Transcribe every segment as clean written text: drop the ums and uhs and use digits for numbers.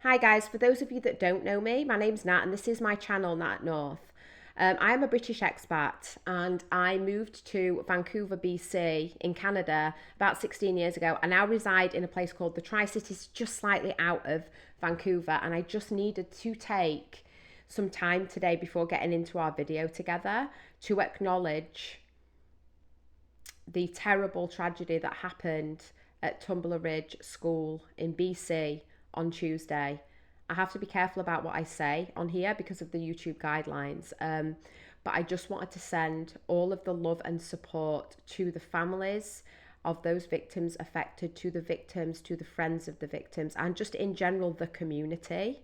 Hi guys, for those of you that don't know me, my name's Nat and this is my channel, Nat North. I am a British expat and I moved to Vancouver, BC in Canada about 16 years ago. I now reside in a place called the Tri-Cities, just slightly out of Vancouver, and I just needed to take some time today before getting into our video together to acknowledge the terrible tragedy that happened at Tumbler Ridge School in BC on Tuesday. I have to be careful about what I say on here because of the YouTube guidelines. But I just wanted to send all of the love and support to the families of those victims affected, to the victims, to the friends of the victims, and just in general, the community.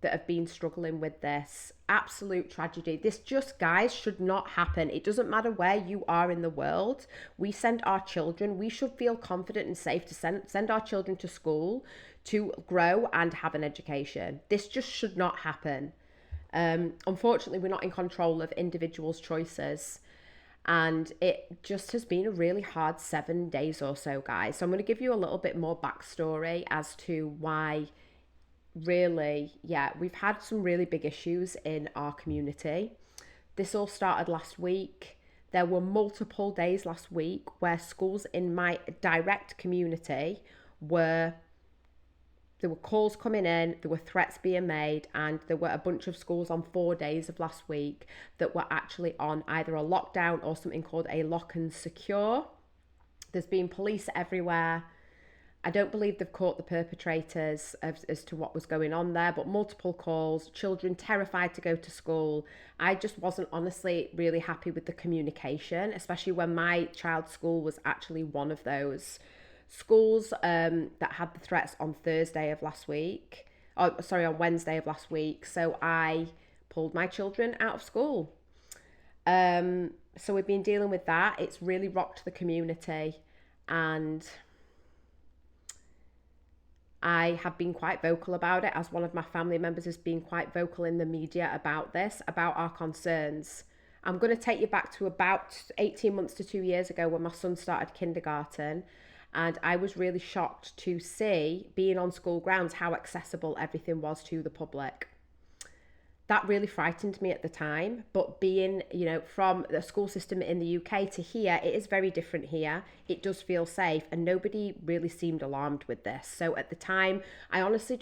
That have been struggling with this absolute tragedy. This just, guys, should not happen. It doesn't matter where you are in the world. We send our children, we should feel confident and safe to send our children to school to grow and have an education. This just should not happen. Unfortunately, we're not in control of individuals' choices. And it just has been a really hard 7 days or so, guys. So I'm going to give you a little bit more backstory as to why really, yeah, we've had some really big issues in our community. This all started last week. There were multiple days last week where schools in my direct community there were calls coming in, there were threats being made, and there were a bunch of schools on 4 days of last week that were actually on either a lockdown or something called a lock and secure. There's been police everywhere. I don't believe they've caught the perpetrators as to what was going on there, but multiple calls, children terrified to go to school. I just wasn't honestly really happy with the communication, especially when my child's school was actually one of those schools that had the threats on Thursday of last week. Oh, sorry, on Wednesday of last week. So I pulled my children out of school. So we've been dealing with that. It's really rocked the community, and I have been quite vocal about it, as one of my family members has been quite vocal in the media about this, about our concerns. I'm going to take you back to about 18 months to 2 years ago when my son started kindergarten, and I was really shocked to see, being on school grounds, how accessible everything was to the public. That really frightened me at the time, but being, from the school system in the UK to here, it is very different here. It does feel safe, and nobody really seemed alarmed with this. So at the time, I honestly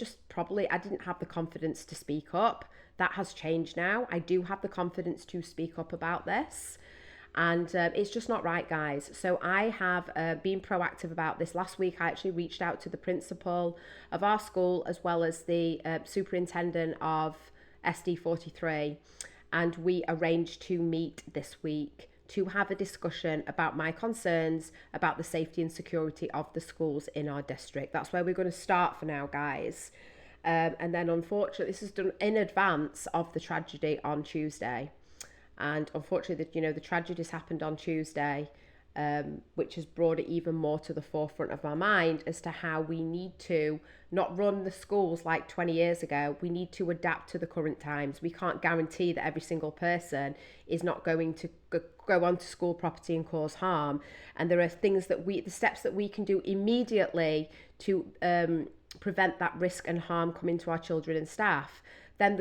I didn't have the confidence to speak up. That has changed now. I do have the confidence to speak up about this. And it's just not right, guys. So I have been proactive about this. Last week, I actually reached out to the principal of our school, as well as the superintendent of SD43, and we arranged to meet this week to have a discussion about my concerns about the safety and security of the schools in our district. That's where we're going to start for now, guys. And then unfortunately, this is done in advance of the tragedy on Tuesday. And unfortunately, the tragedies happened on Tuesday, which has brought it even more to the forefront of my mind as to how we need to not run the schools like 20 years ago. We need to adapt to the current times. We can't guarantee that every single person is not going to go onto school property and cause harm. And there are the steps that we can do immediately to prevent that risk and harm coming to our children and staff. Then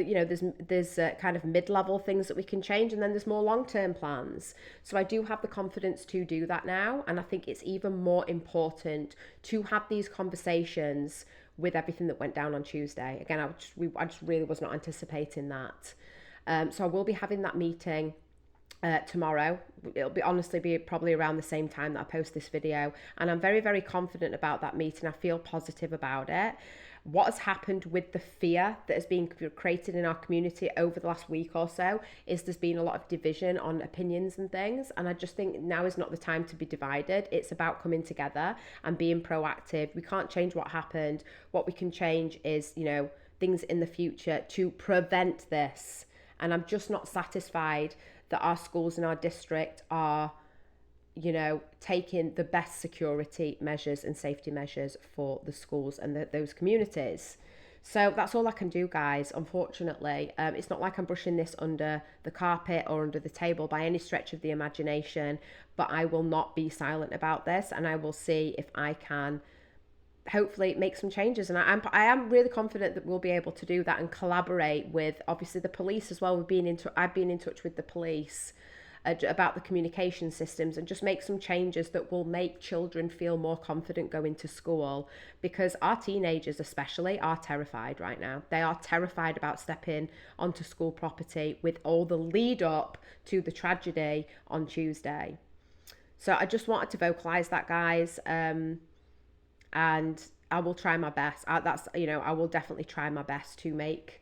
there's kind of mid-level things that we can change, and then there's more long-term plans. So I do have the confidence to do that now, and I think it's even more important to have these conversations with everything that went down on Tuesday. Again, I just really was not anticipating that. So I will be having that meeting tomorrow. It'll be probably around the same time that I post this video, and I'm very, very confident about that meeting. I feel positive about it. What has happened with the fear that has been created in our community over the last week or so is there's been a lot of division on opinions and things, and I just think now is not the time to be divided. It's about coming together and being proactive. We can't change what happened. What we can change is, things in the future to prevent this. And I'm just not satisfied that our schools in our district are taking the best security measures and safety measures for the schools and those communities. So that's all I can do, guys, unfortunately. It's not like I'm brushing this under the carpet or under the table by any stretch of the imagination, but I will not be silent about this, and I will see if I can hopefully make some changes. And I am really confident that we'll be able to do that and collaborate with obviously the police as well. I've been in touch with the police about the communication systems, and just make some changes that will make children feel more confident going to school, because our teenagers especially are terrified right now. They are terrified about stepping onto school property with all the lead up to the tragedy on Tuesday. So I just wanted to vocalize that, guys. And I will try my best. I will definitely try my best to make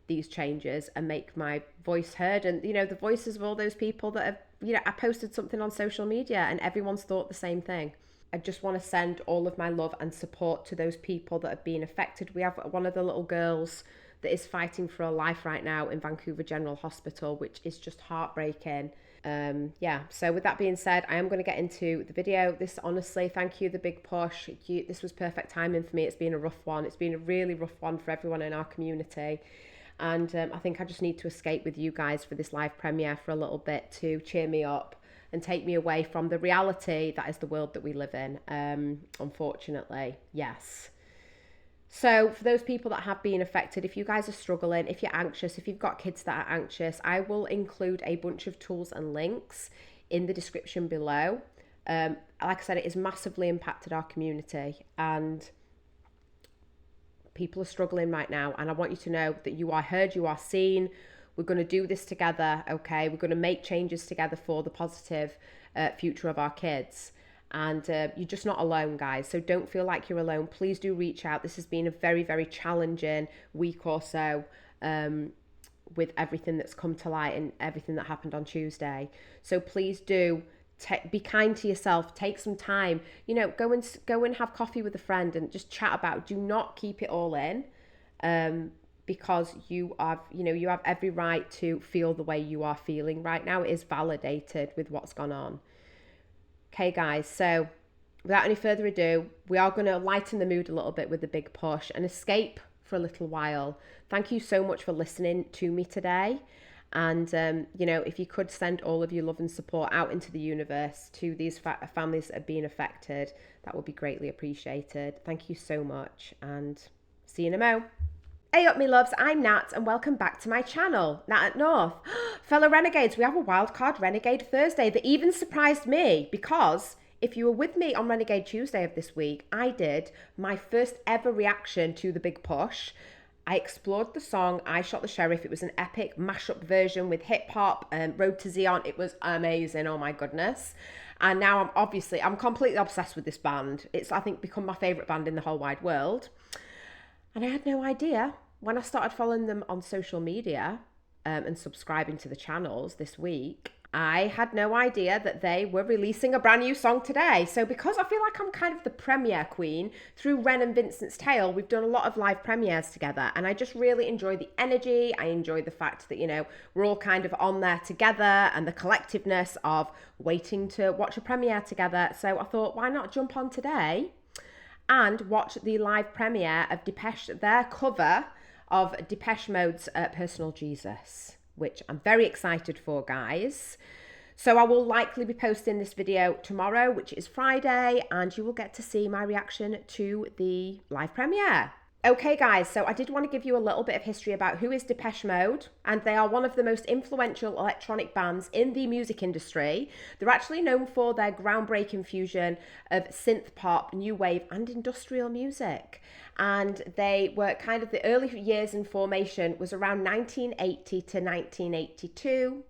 these changes and make my voice heard. And, the voices of all those people that have, I posted something on social media and everyone's thought the same thing. I just want to send all of my love and support to those people that have been affected. We have one of the little girls that is fighting for her life right now in Vancouver General Hospital, which is just heartbreaking. So with that being said, I am going to get into the video. This, honestly, thank you, The Big Push. This was perfect timing for me. It's been a rough one. It's been a really rough one for everyone in our community. And I think I just need to escape with you guys for this live premiere for a little bit to cheer me up and take me away from the reality that is the world that we live in, unfortunately. Yes. So for those people that have been affected, if you guys are struggling, if you're anxious, if you've got kids that are anxious, I will include a bunch of tools and links in the description below. Like I said, it has massively impacted our community, and people are struggling right now. And I want you to know that you are heard, you are seen. We're going to do this together, okay? We're going to make changes together for the positive future of our kids. And you're just not alone, guys. So don't feel like you're alone. Please do reach out. This has been a very, very challenging week or so with everything that's come to light and everything that happened on Tuesday. So please do be kind to yourself. Take some time. Go and have coffee with a friend and just chat about it. Do not keep it all in, because you have every right to feel the way you are feeling right now. It is validated with what's gone on. Okay, guys, so without any further ado, we are going to lighten the mood a little bit with The Big Push and escape for a little while. Thank you so much for listening to me today. And, if you could send all of your love and support out into the universe to these families that are being affected, that would be greatly appreciated. Thank you so much, and see you in a mo. Hey up, me loves, I'm Nat, and welcome back to my channel, Nat at North. Fellow Renegades, we have a Wildcard Renegade Thursday that even surprised me, because if you were with me on Renegade Tuesday of this week, I did my first ever reaction to The Big Push. I explored the song I Shot the Sheriff. It was an epic mashup version with hip hop and Road to Zion. It was amazing, oh my goodness. And now I'm completely obsessed with this band. It's, I think, become my favourite band in the whole wide world. And I had no idea when I started following them on social media and subscribing to the channels this week. I had no idea that they were releasing a brand new song today. So because I feel like I'm kind of the premiere queen through Ren and Vincent's Tale, we've done a lot of live premieres together, and I just really enjoy the energy. I enjoy the fact that, we're all kind of on there together, and the collectiveness of waiting to watch a premiere together. So I thought, why not jump on today and watch the live premiere of Depeche, their cover of Depeche Mode's Personal Jesus, which I'm very excited for, guys. So I will likely be posting this video tomorrow, which is Friday, and you will get to see my reaction to the live premiere. Okay, guys, so I did want to give you a little bit of history about who is Depeche Mode, and they are one of the most influential electronic bands in the music industry. They're actually known for their groundbreaking fusion of synth pop, new wave, and industrial music. And they were kind of, the early years in formation was around 1980 to 1982.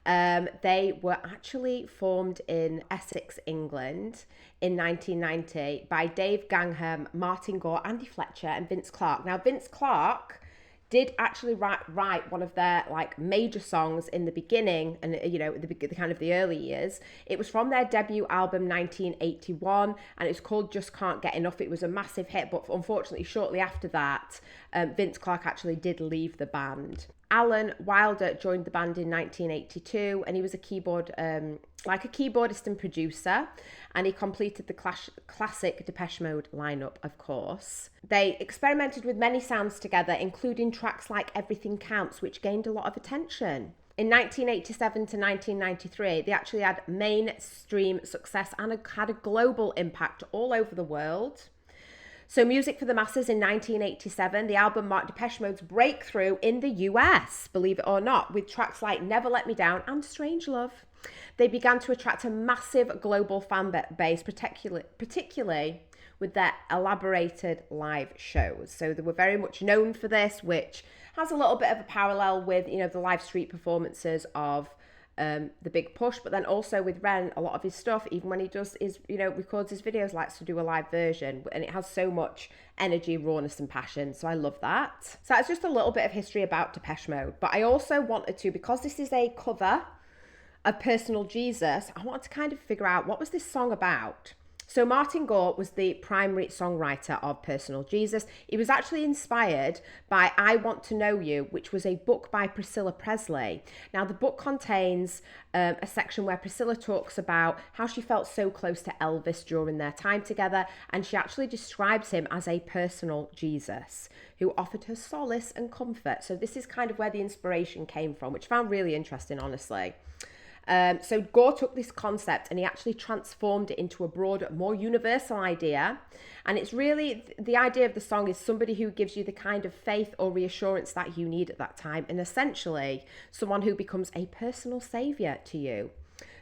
They were actually formed in Essex, England in 1990 by Dave Gangham, Martin Gore, Andy Fletcher, and Vince Clarke. Now, Vince Clarke did actually write one of their major songs in the beginning, and the kind of the early years. It was from their debut album 1981, and it's called Just Can't Get Enough. It was a massive hit, but unfortunately shortly after that, Vince Clarke actually did leave the band. Alan Wilder joined the band in 1982, and he was a keyboardist and producer, and he completed the classic Depeche Mode lineup, of course. They experimented with many sounds together, including tracks like Everything Counts, which gained a lot of attention. In 1987 to 1993, they actually had mainstream success and had a global impact all over the world. So Music for the Masses in 1987, the album marked Depeche Mode's breakthrough in the US, believe it or not, with tracks like Never Let Me Down and Strange Love. They began to attract a massive global fan base, particularly with their elaborated live shows. So they were very much known for this, which has a little bit of a parallel with, you know, the live street performances of the Big Push, but then also with Ren, a lot of his stuff, even when he does his, you know, records his videos, likes to do a live version, and it has so much energy, rawness and passion. So I love that. So that's just a little bit of history about Depeche Mode. But I also wanted to, because this is a cover of Personal Jesus, I wanted to kind of figure out, what was this song about? So Martin Gore was the primary songwriter of Personal Jesus. He was actually inspired by I Want to Know You, which was a book by Priscilla Presley. Now, the book contains a section where Priscilla talks about how she felt so close to Elvis during their time together, and she actually describes him as a personal Jesus who offered her solace and comfort. So this is kind of where the inspiration came from, which I found really interesting, honestly. So Gore took this concept and he actually transformed it into a broader, more universal idea. And it's really, the idea of the song is somebody who gives you the kind of faith or reassurance that you need at that time. And essentially, someone who becomes a personal savior to you.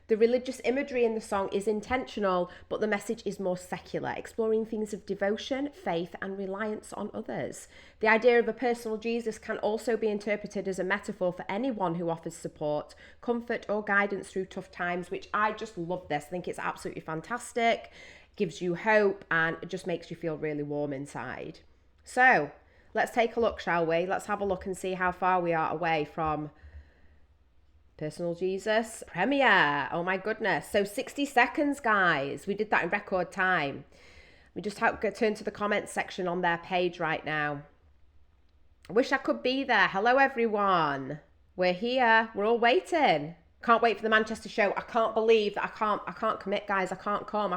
The religious imagery in the song is intentional, but the message is more secular, exploring things of devotion, faith, and reliance on others. The idea of a personal Jesus can also be interpreted as a metaphor for anyone who offers support, comfort, or guidance through tough times, which I just love this. I think it's absolutely fantastic, gives you hope, and it just makes you feel really warm inside. So let's take a look, shall we? Let's have a look and see how far we are away from Personal Jesus premiere. Oh my goodness. So 60 seconds, guys. We did that in record time. We just have to turn to the comments section on their page right now. I wish I could be there. Hello, everyone. We're here. We're all waiting. Can't wait for the Manchester show. I can't believe that I can't commit, guys. I can't come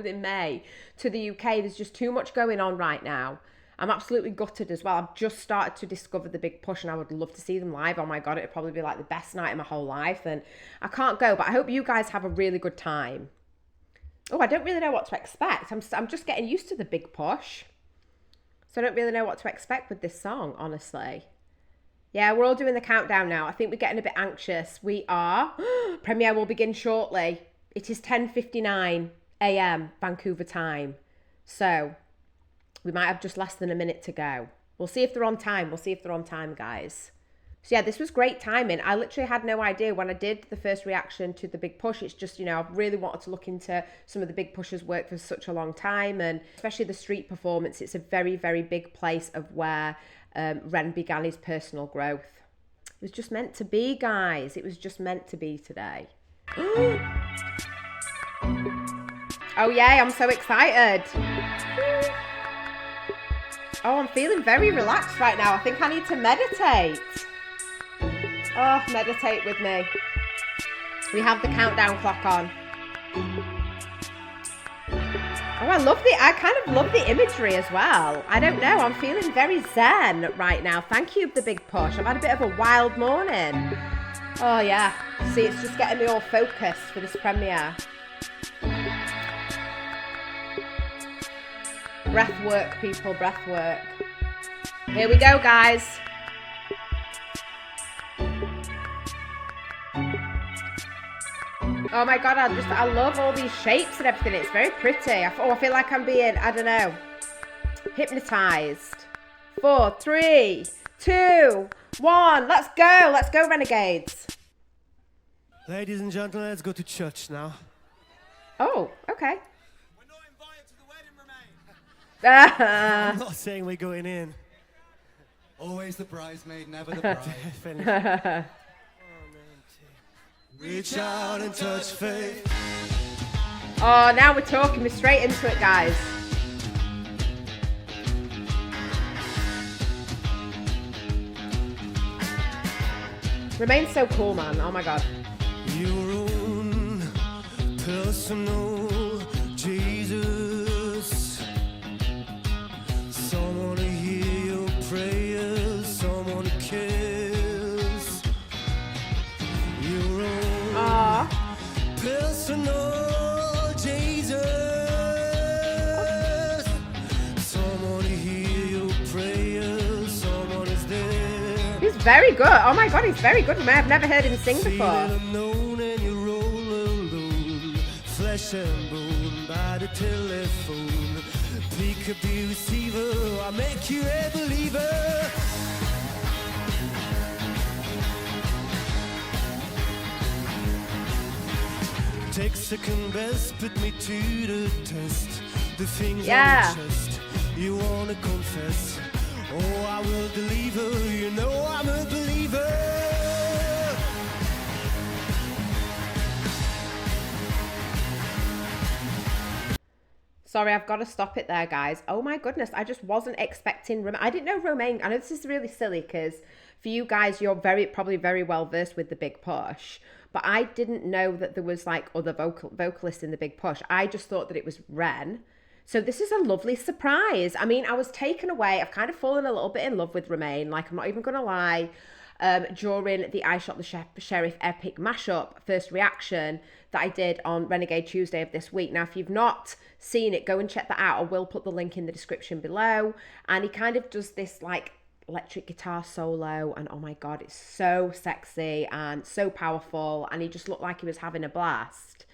in May to the UK. There's just too much going on right now. I'm absolutely gutted as well. I've just started to discover the Big Push and I would love to see them live. Oh my God, it'd probably be like the best night of my whole life. And I can't go, but I hope you guys have a really good time. Oh, I don't really know what to expect. I'm just getting used to the Big Push. So I don't really know what to expect with this song, honestly. Yeah, we're all doing the countdown now. I think we're getting a bit anxious. We are. Premiere will begin shortly. It is 10:59 a.m. Vancouver time. So we might have just less than a minute to go. We'll see if they're on time. Guys. So yeah, this was great timing. I literally had no idea when I did the first reaction to the Big Push. It's just, you know, I've really wanted to look into some of the Big Push's work for such a long time. And especially the street performance, it's a very, very big place of where Ren began his personal growth. It was just meant to be, guys. It was just meant to be today. Oh yay, I'm so excited. Oh, I'm feeling very relaxed right now. I think I need to meditate. Oh, meditate with me. We have the countdown clock on. Oh, I kind of love the imagery as well. I don't know, I'm feeling very zen right now. Thank you, the Big Push. I've had a bit of a wild morning. Oh yeah, see, it's just getting me all focused for this premiere. Breath work, people, breath work. Here we go, guys. Oh my God, I love all these shapes and everything. It's very pretty. I feel like I'm being, I don't know, hypnotized. 4, 3, 2, 1. Let's go, renegades. Ladies and gentlemen, let's go to church now. Oh, okay. We're not invited to the wedding, Remain. I'm not saying we're going in. Always the bridesmaid, never the bride. Reach out and touch faith. Oh, now we're talking. We're straight into it, guys. Remain's so cool, man. Oh my God. Your own personal Jesus. Someone to hear your prayers, someone to kiss. Your own personal Jesus. very good. Oh my God, he's very good. I've never heard him sing before. Flesh and bone by the telephone. Pick up the receiver, I'll make you a believer. Take second best, put me to the test. The things on the chest, you wanna confess. Oh, I will deliver, you know I'm a believer. Sorry, I've got to stop it there, guys. Oh my goodness, I just wasn't expecting Romain. I didn't know Romain. I know this is really silly because for you guys, you're probably very well versed with the Big Push, but I didn't know that there was like other vocalists in the Big Push. I just thought that it was Ren. So this is a lovely surprise. I mean, I was taken away. I've kind of fallen a little bit in love with Romain. Like, I'm not even going to lie. During the I Shot the Sheriff epic mashup first reaction that I did on Renegade Tuesday of this week. Now, if you've not seen it, go and check that out. I will put the link in the description below. And he kind of does this like electric guitar solo, and oh my God, it's so sexy and so powerful, and he just looked like he was having a blast.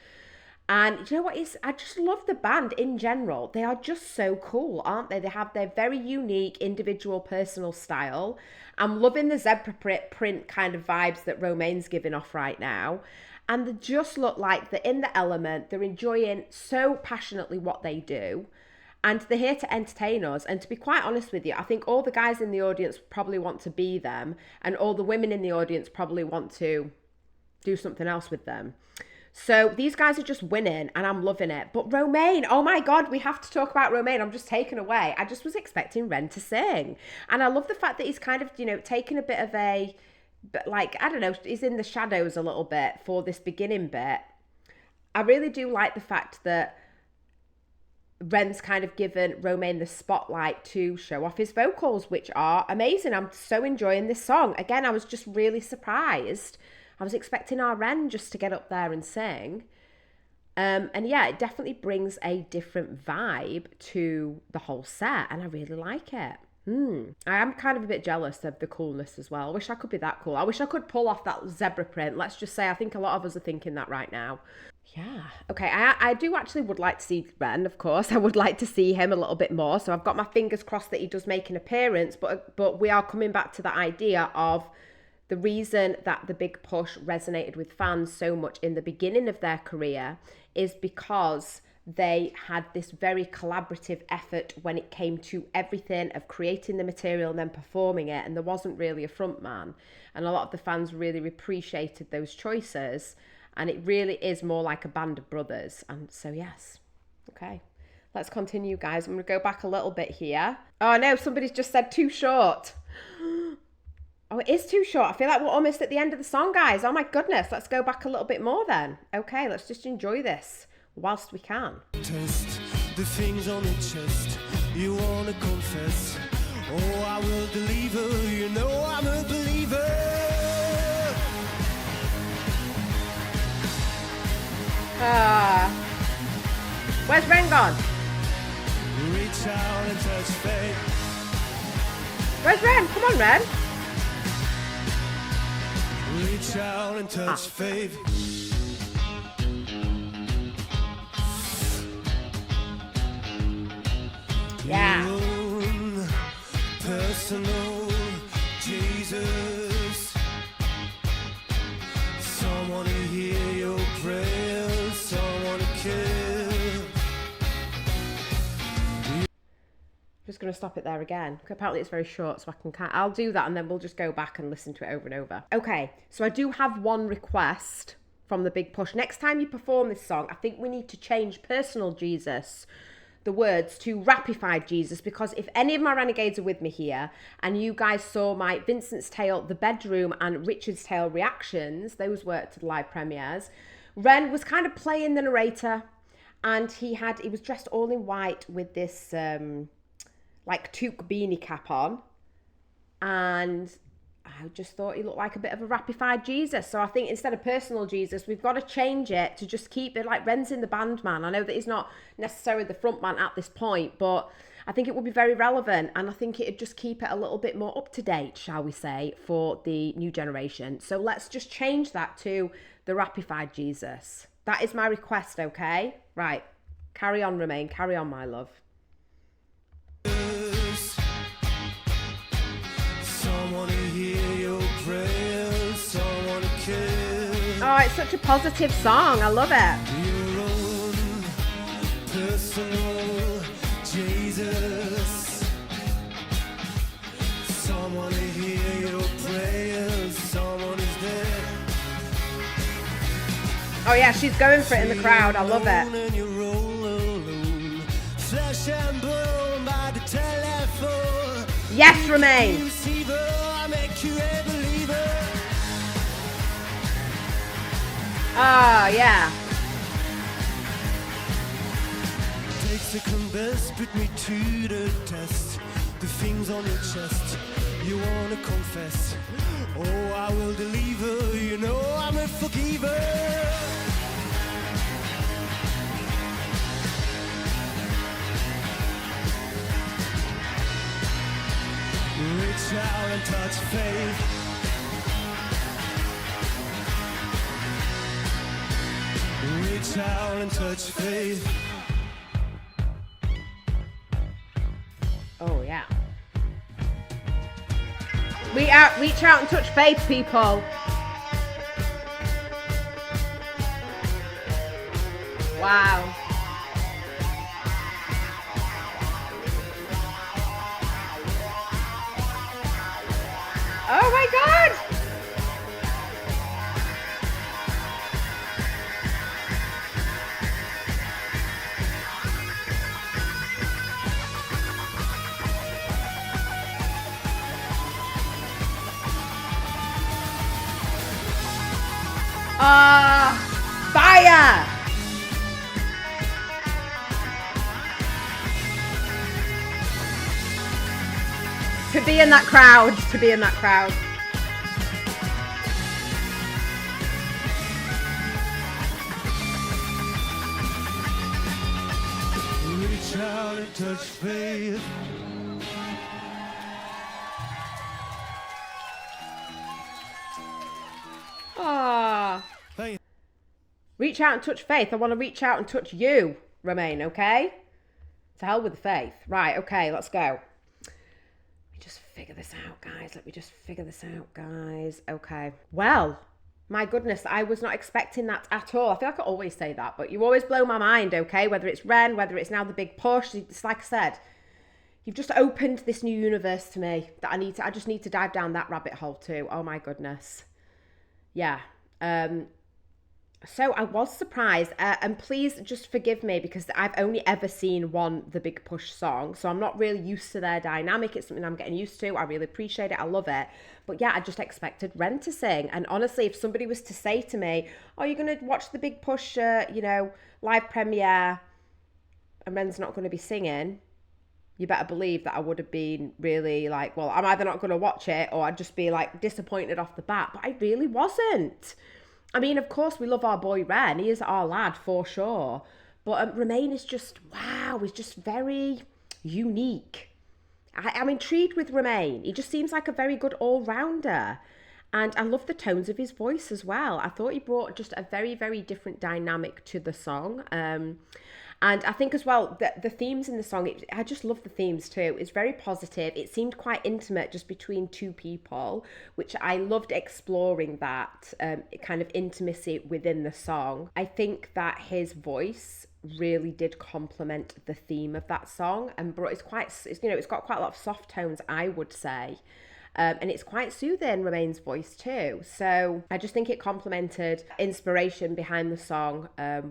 And you know what is, I just love the band in general. They are just so cool, aren't they? They have their very unique individual personal style. I'm loving the zebra print kind of vibes that Romain's giving off right now. And they just look like they're in the element. They're enjoying so passionately what they do. And they're here to entertain us. And to be quite honest with you, I think all the guys in the audience probably want to be them. And all the women in the audience probably want to do something else with them. So these guys are just winning and I'm loving it. But Romain, oh my God, we have to talk about Romain. I'm just taken away. I just was expecting Ren to sing. And I love the fact that he's kind of, you know, taken a bit of a, like, I don't know, he's in the shadows a little bit for this beginning bit. I really do like the fact that Ren's kind of given Romain the spotlight to show off his vocals, which are amazing. I'm so enjoying this song. Again, I was just really surprised. I was expecting our Ren just to get up there and sing. And yeah, it definitely brings a different vibe to the whole set. And I really like it. I am kind of a bit jealous of the coolness as well. I wish I could be that cool. I wish I could pull off that zebra print. Let's just say I think a lot of us are thinking that right now. Yeah. Okay, I do actually would like to see Ren, of course. I would like to see him a little bit more. So I've got my fingers crossed that he does make an appearance. But we are coming back to the idea of the reason that the Big Push resonated with fans so much in the beginning of their career is because they had this very collaborative effort when it came to everything of creating the material and then performing it. And there wasn't really a front man. And a lot of the fans really appreciated those choices. And it really is more like a band of brothers. And so, yes. Okay. Let's continue, guys. I'm going to go back a little bit here. Oh, no. Somebody's just said too short. Oh, it is too short. I feel like we're almost at the end of the song, guys. Oh, my goodness. Let's go back a little bit more then. Okay, let's just enjoy this whilst we can. Test the things on the chest. You want to confess. Oh, I will deliver. You know I'm a believer. Where's Ren gone? Reach out and touch fate. Where's Ren? Come on, Ren. Reach out and touch faith. Yeah. Your own personal Jesus. Someone to hear your prayers. Someone to care. Just going to stop it there again. Apparently it's very short, so I'll do that and then we'll just go back and listen to it over and over. Okay, so I do have one request from the Big Push. Next time you perform this song, I think we need to change personal Jesus, the words, to rapified Jesus, because if any of my renegades are with me here and you guys saw my Vincent's Tale, The Bedroom and Richard's Tale reactions, those were to the live premieres, Ren was kind of playing the narrator and he was dressed all in white with this like toque beanie cap on, and I just thought he looked like a bit of a rapified Jesus. So I think instead of personal Jesus, we've got to change it to just keep it like Ren's in the band, man. I know that he's not necessarily the front man at this point, but I think it would be very relevant, and I think it'd just keep it a little bit more up to date, shall we say, for the new generation. So let's just change that to the rapified Jesus. That is my request, okay? Right. Carry on, Romain. Carry on, my love. Someone to hear your prayers, someone to kiss. Oh, it's such a positive song. I love it. Your own personal Jesus. Someone to hear your prayers, someone is there. Oh yeah, she's going for it in the crowd. I love it. Flesh and bone by the telephone. Yes, Romain. Oh, yeah. Takes a compass, put me to the test. The things on your chest, you wanna confess. Oh, I will deliver, you know I'm a forgiver. Reach out and touch faith. Reach out and touch faith. Oh, yeah. Reach out and touch faith, people. Wow. Oh my God! Fire! To be in that crowd, to be in that crowd. Reach out and touch faith. Ah. Reach out and touch faith. I want to reach out and touch you, Romain, okay? To hell with the faith. Right, okay, let's go. Let me just figure this out, guys. Okay. Well, my goodness, I was not expecting that at all. I feel like I always say that, but you always blow my mind, okay? Whether it's Ren, whether it's now the big push. It's like I said, you've just opened this new universe to me that I just need to dive down that rabbit hole too. Oh my goodness. Yeah. So I was surprised, and please just forgive me because I've only ever seen one The Big Push song, so I'm not really used to their dynamic. It's something I'm getting used to. I really appreciate it. I love it. But yeah, I just expected Ren to sing. And honestly, if somebody was to say to me, oh, you're going to watch The Big Push, live premiere, and Ren's not going to be singing, you better believe that I would have been really like, well, I'm either not going to watch it or I'd just be like disappointed off the bat. But I really wasn't. I mean, of course, we love our boy Ren. He is our lad for sure. But Romain is just, wow, he's just very unique. I'm intrigued with Romain. He just seems like a very good all-rounder. And I love the tones of his voice as well. I thought he brought just a very, very different dynamic to the song. And I think as well, the themes in the song, I just love the themes too. It's very positive. It seemed quite intimate just between two people, which I loved exploring that kind of intimacy within the song. I think that his voice really did complement the theme of that song and it's got quite a lot of soft tones, I would say. And it's quite soothing, Romain's voice too. So I just think it complemented inspiration behind the song,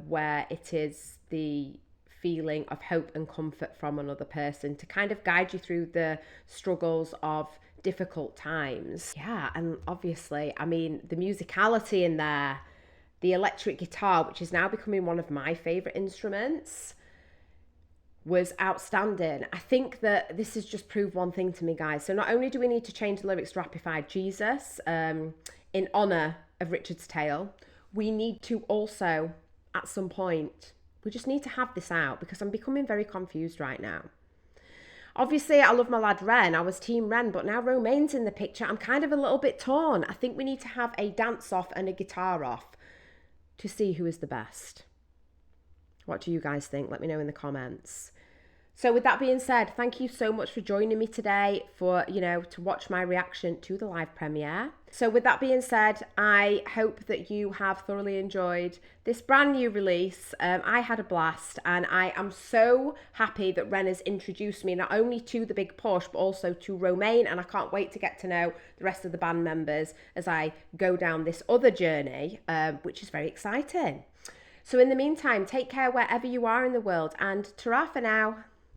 where it is the feeling of hope and comfort from another person to kind of guide you through the struggles of difficult times. Yeah, and obviously, I mean, the musicality in there, the electric guitar, which is now becoming one of my favourite instruments, was outstanding. I think that this has just proved one thing to me, guys. So not only do we need to change the lyrics to Rapified Jesus in honour of Richard's tale, we need to also, at some point, we just need to have this out because I'm becoming very confused right now. Obviously, I love my lad Ren. I was team Ren, but now Romaine's in the picture. I'm kind of a little bit torn. I think we need to have a dance off and a guitar off to see who is the best. What do you guys think? Let me know in the comments. So with that being said, thank you so much for joining me today for, to watch my reaction to the live premiere. So with that being said, I hope that you have thoroughly enjoyed this brand new release. I had a blast, and I am so happy that Ren has introduced me not only to the Big Push, but also to Romaine, and I can't wait to get to know the rest of the band members as I go down this other journey, which is very exciting. So in the meantime, take care wherever you are in the world, and ta-ra for now.